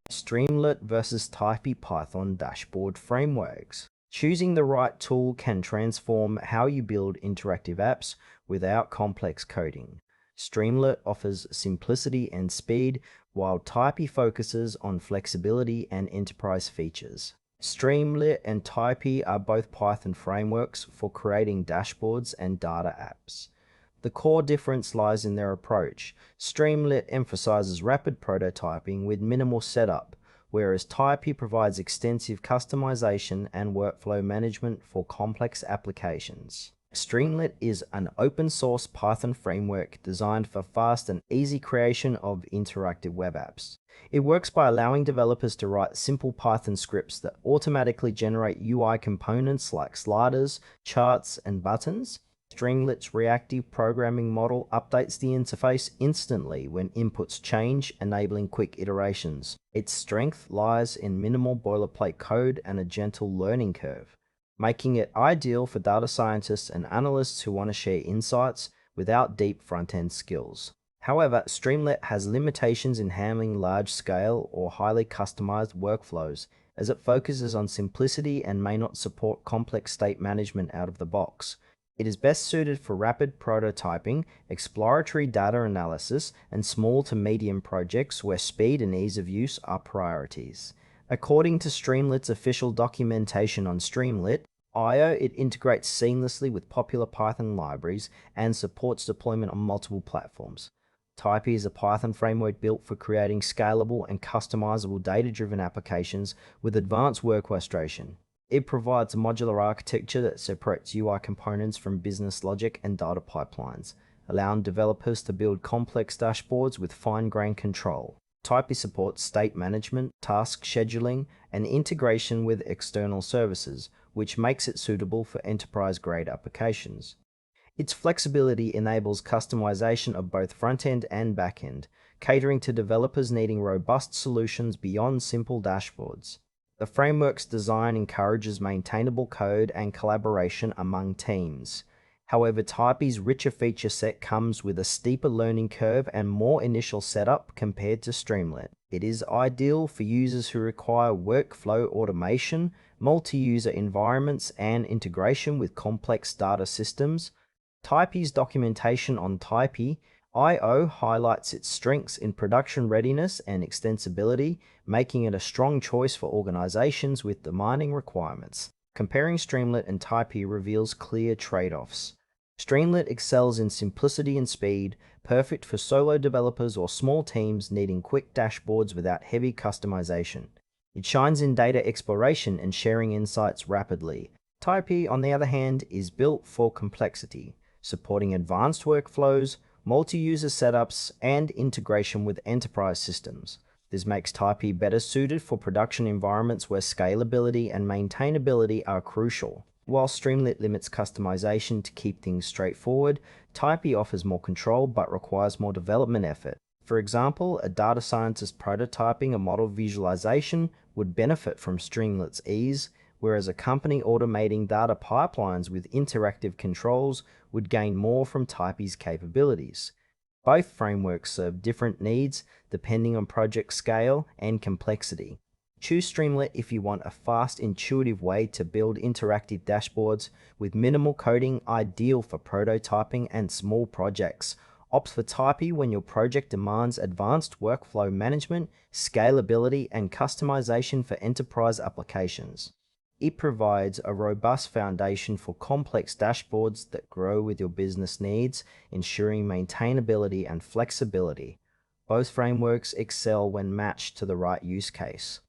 Streamlit versus Taipy Python dashboard frameworks. Choosing the right tool can transform how you build interactive apps without complex coding. Streamlit offers simplicity and speed, while Taipy focuses on flexibility and enterprise features. Streamlit and Taipy are both Python frameworks for creating dashboards and data apps. The core difference lies in their approach. Streamlit emphasizes rapid prototyping with minimal setup, whereas Taipy provides extensive customization and workflow management for complex applications. Streamlit is an open-source Python framework designed for fast and easy creation of interactive web apps. It works by allowing developers to write simple Python scripts that automatically generate UI components like sliders, charts, and buttons. Streamlit's reactive programming model updates the interface instantly when inputs change, enabling quick iterations. Its strength lies in minimal boilerplate code and a gentle learning curve, making it ideal for data scientists and analysts who want to share insights without deep front-end skills. However, Streamlit has limitations in handling large-scale or highly customized workflows, as it focuses on simplicity and may not support complex state management out of the box. It is best suited for rapid prototyping, exploratory data analysis, and small to medium projects where speed and ease of use are priorities. According to Streamlit's official documentation on Streamlit.io, it integrates seamlessly with popular Python libraries and supports deployment on multiple platforms. Taipy is a Python framework built for creating scalable and customizable data-driven applications with advanced work orchestration. It provides a modular architecture that separates UI components from business logic and data pipelines, allowing developers to build complex dashboards with fine-grained control. Taipy supports state management, task scheduling, and integration with external services, which makes it suitable for enterprise-grade applications. Its flexibility enables customization of both front-end and back-end, catering to developers needing robust solutions beyond simple dashboards. The framework's design encourages maintainable code and collaboration among teams. However, Taipy's richer feature set comes with a steeper learning curve and more initial setup compared to Streamlit. It is ideal for users who require workflow automation, multi-user environments, and integration with complex data systems. Taipy's documentation on Taipy.io highlights its strengths in production readiness and extensibility, making it a strong choice for organizations with demanding requirements. Comparing Streamlit and Taipy reveals clear trade-offs. Streamlit excels in simplicity and speed, perfect for solo developers or small teams needing quick dashboards without heavy customization. It shines in data exploration and sharing insights rapidly. Taipy, on the other hand, is built for complexity, supporting advanced workflows, multi-user setups, and integration with enterprise systems. This makes Taipy better suited for production environments where scalability and maintainability are crucial. While Streamlit limits customization to keep things straightforward, Taipy offers more control but requires more development effort. For example, a data scientist prototyping a model visualization would benefit from Streamlit's ease, whereas a company automating data pipelines with interactive controls would gain more from Taipy's capabilities. Both frameworks serve different needs depending on project scale and complexity. Choose Streamlit if you want a fast, intuitive way to build interactive dashboards with minimal coding, ideal for prototyping and small projects. Opt for Taipy when your project demands advanced workflow management, scalability, and customization for enterprise applications. It provides a robust foundation for complex dashboards that grow with your business needs, ensuring maintainability and flexibility. Both frameworks excel when matched to the right use case.